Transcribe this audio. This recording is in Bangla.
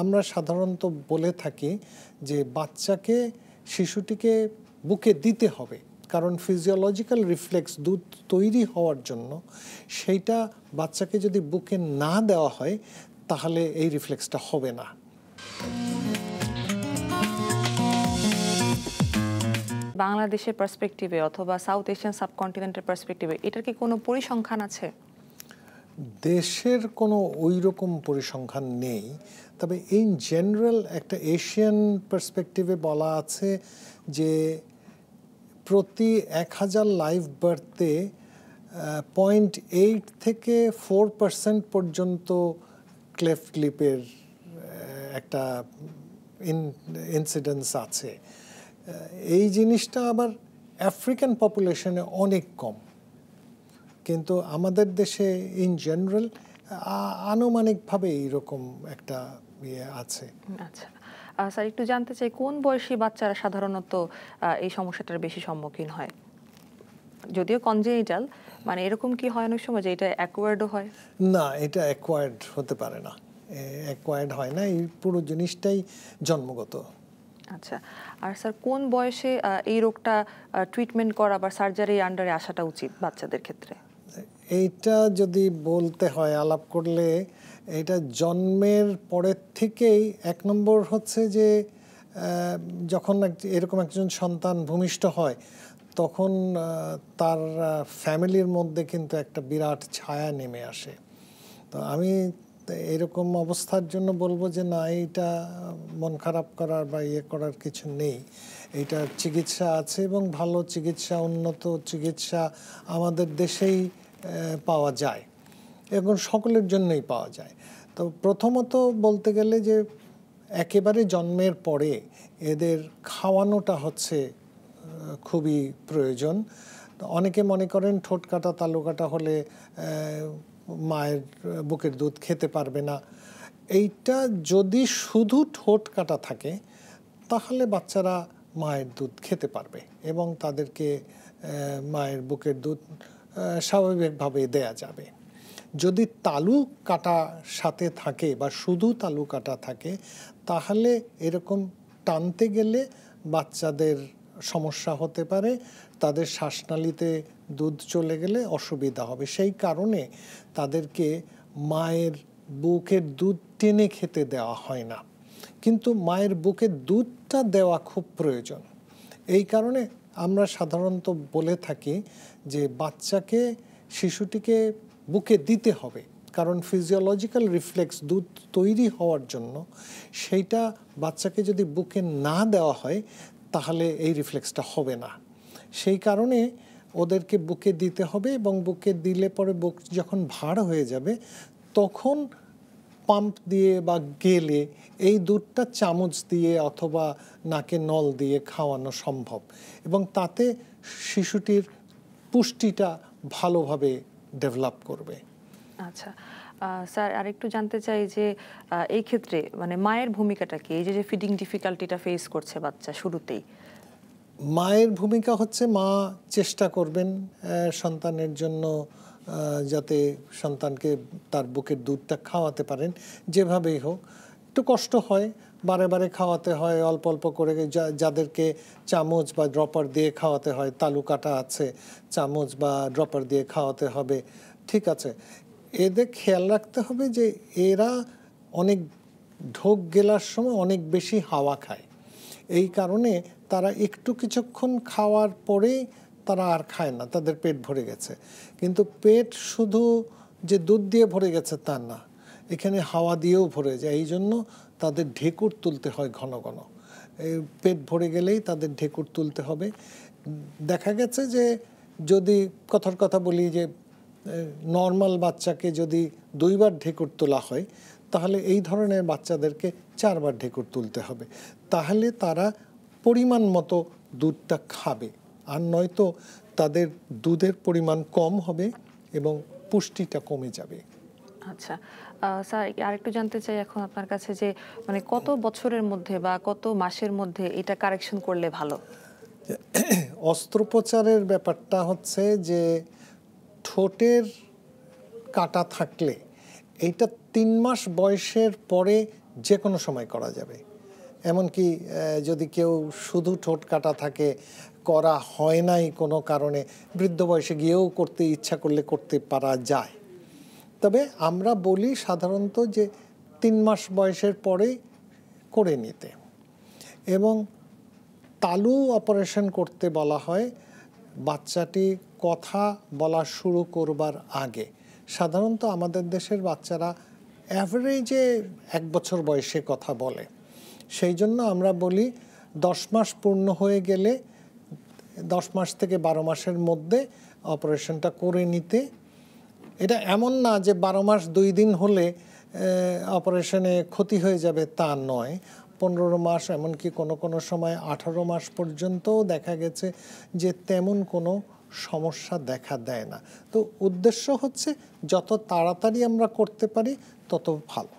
আমরা সাধারণত বলে থাকি যে বাচ্চাকে শিশুটিকে বুকে দিতে হবে, কারণ ফিজিওলজিক্যাল রিফ্লেক্স দুধ তৈরি হওয়ার জন্য সেইটা বাচ্চাকে যদি বুকে না দেওয়া হয় তাহলে এই রিফ্লেক্সটা হবে না। বাংলাদেশের পার্সপেক্টিভে অথবা সাউথ এশিয়ান সাবকন্টিনেন্টের পার্সপেক্টিভে এটার কি কোনো পরিসংখ্যান আছে? দেশের কোনো ওই রকম পরিসংখ্যান নেই, তবে ইন জেনারেল একটা এশিয়ান পার্সপেক্টিভে বলা আছে যে প্রতি 1000 লাইভ বার্থে 0.8 থেকে 4% পর্যন্ত ক্লেফট লিপের একটা ইনসিডেন্স আছে। এই জিনিসটা আবার আফ্রিকান পপুলেশনে অনেক কম, কিন্তু আমাদের দেশে ইন জেনারেল আনুমানিকভাবে এইরকম একটা ইয়ে আছে। আচ্ছা স্যার, একটু জানতে চাই কোন বয়সী বাচ্চারা সাধারণত এই সমস্যাটার বেশি সম্মুখীন হয়? যদিও কনজেনিটাল, মানে এরকম কি হয় অনেক সময় যে এটা অ্যাকোয়ার্ডও হয়? না, এটা অ্যাকোয়ার্ড হতে পারে না, অ্যাকোয়ার্ড হয় না, এই পুরো জিনিসটাই জন্মগত। আচ্ছা, আর স্যার কোন বয়সে এই রোগটা ট্রিটমেন্ট করা বা সার্জারি আন্ডারে আসাটা উচিত বাচ্চাদের ক্ষেত্রে? এইটা যদি বলতে হয়, আলাপ করলে এটা জন্মের পরের থেকেই। এক নম্বর হচ্ছে যে যখন এরকম একজন সন্তান ভূমিষ্ঠ হয় তখন তার ফ্যামিলির মধ্যে কিন্তু একটা বিরাট ছায়া নেমে আসে। তো আমি এরকম অবস্থার জন্য বলবো যে না, এইটা মন খারাপ করার বা ইয়ে করার কিছু নেই। এইটার চিকিৎসা আছে এবং ভালো চিকিৎসা, উন্নত চিকিৎসা আমাদের দেশেই পাওয়া যায় এবং সকলের জন্যই পাওয়া যায়। তো প্রথমত বলতে গেলে যে একেবারে জন্মের পরে এদের খাওয়ানোটা হচ্ছে খুবই প্রয়োজন। অনেকে মনে করেন ঠোঁট কাটা তালু কাটা হলে মায়ের বুকের দুধ খেতে পারবে না। এইটা যদি শুধু ঠোঁট কাটা থাকে তাহলে বাচ্চারা মায়ের দুধ খেতে পারবে এবং তাদেরকে মায়ের বুকের দুধ স্বাভাবিকভাবে দেয়া যাবে। যদি তালু কাটা সাথে থাকে বা শুধু তালু কাটা থাকে তাহলে এরকম টানতে গেলে বাচ্চাদের সমস্যা হতে পারে, তাদের শ্বাসনালীতে দুধ চলে গেলে অসুবিধা হবে। সেই কারণে তাদেরকে মায়ের বুকের দুধ টেনে খেতে দেওয়া হয় না, কিন্তু মায়ের বুকের দুধটা দেওয়া খুব প্রয়োজন। এই কারণে আমরা সাধারণত বলে থাকি যে বাচ্চাকে, শিশুটিকে বুকে দিতে হবে, কারণ ফিজিওলজিক্যাল রিফ্লেক্স দুধ তৈরি হওয়ার জন্য সেইটা বাচ্চাকে যদি বুকে না দেওয়া হয় তাহলে এই রিফ্লেক্সটা হবে না। সেই কারণে ওদেরকে বুকে দিতে হবে এবং বুকে দিলে পরে বুক যখন ভার হয়ে যাবে তখন পাম্প দিয়ে বা গেলে এই দুধটা চামচ দিয়ে অথবা নাকে নল দিয়ে খাওয়ানো সম্ভব এবং তাতে শিশুটির পুষ্টিটা ভালোভাবে ডেভেলপ করবে। আচ্ছা স্যার, আরেকটু জানতে চাই যে এই ক্ষেত্রে মানে মায়ের ভূমিকাটা কি? এই যে ফিডিং ডিফিকাল্টিটা ফেস করছে বাচ্চা শুরুতেই, মায়ের ভূমিকা হচ্ছে মা চেষ্টা করবেন সন্তানের জন্য যাতে সন্তানকে তার বুকের দুধটা খাওয়াতে পারেন যেভাবেই হোক। একটু কষ্ট হয়, বারে বারে খাওয়াতে হয় অল্প অল্প করে, যাদেরকে চামচ বা ড্রপার দিয়ে খাওয়াতে হয়, তালু কাটা আছে, চামচ বা ড্রপার দিয়ে খাওয়াতে হবে, ঠিক আছে। এদের খেয়াল রাখতে হবে যে এরা অনেক ঢোক গেলার সময় অনেক বেশি হাওয়া খায়, এই কারণে তারা একটু কিছুক্ষণ খাওয়ার পরেই তারা আর খায় না, তাদের পেট ভরে গেছে। কিন্তু পেট শুধু যে দুধ দিয়ে ভরে গেছে তা না, এখানে হাওয়া দিয়েও ভরে যায়, এই জন্য তাদের ঢেকুর তুলতে হয় ঘন ঘন। এই পেট ভরে গেলেই তাদের ঢেকুর তুলতে হবে। দেখা গেছে যে যদি কথার কথা বলি যে নর্মাল বাচ্চাকে যদি 2 বার ঢেকুর তোলা হয় তাহলে এই ধরনের বাচ্চাদেরকে 4 বার ঢেকুর তুলতে হবে, তাহলে তারা পরিমাণ মতো দুধটা খাবে, আর নয়তো তাদের দুধের পরিমাণ কম হবে এবং পুষ্টিটা কমে যাবে। আচ্ছা স্যার, আরেকটু জানতে চাই এখন আপনার কাছে যে মানে কত বছরের মধ্যে বা কত মাসের মধ্যে এটা কারেকশন করলে ভালো? অস্ত্রোপচারের ব্যাপারটা হচ্ছে যে ঠোঁটের কাটা থাকলে এইটা 3 মাস বয়সের পরে যে কোনো সময় করা যাবে। এমনকি যদি কেউ শুধু ঠোঁট কাটা থাকে, করা হয় নাই কোনো কারণে, বৃদ্ধ বয়সে গিয়েও করতে ইচ্ছা করলে করতে পারা যায়। তবে আমরা বলি সাধারণত যে 3 মাস বয়সের পরেই করে নিতে, এবং তালু অপারেশন করতে বলা হয় বাচ্চাটি কথা বলা শুরু করবার আগে। সাধারণত আমাদের দেশের বাচ্চারা অ্যাভারেজে 1 বছর বয়সে কথা বলে, সেই জন্য আমরা বলি 10 মাস পূর্ণ হয়ে গেলে 10 মাস থেকে 12 মাসের মধ্যে অপারেশনটা করে নিতে। এটা এমন না যে 12 মাস 2 দিন হলে অপারেশনে ক্ষতি হয়ে যাবে, তা নয়। 15 মাস, এমনকি কোনো কোনো সময় 18 মাস পর্যন্তও দেখা গেছে যে তেমন কোনো সমস্যা দেখা দেয় না। তো উদ্দেশ্য হচ্ছে যত তাড়াতাড়ি আমরা করতে পারি তত ভালো।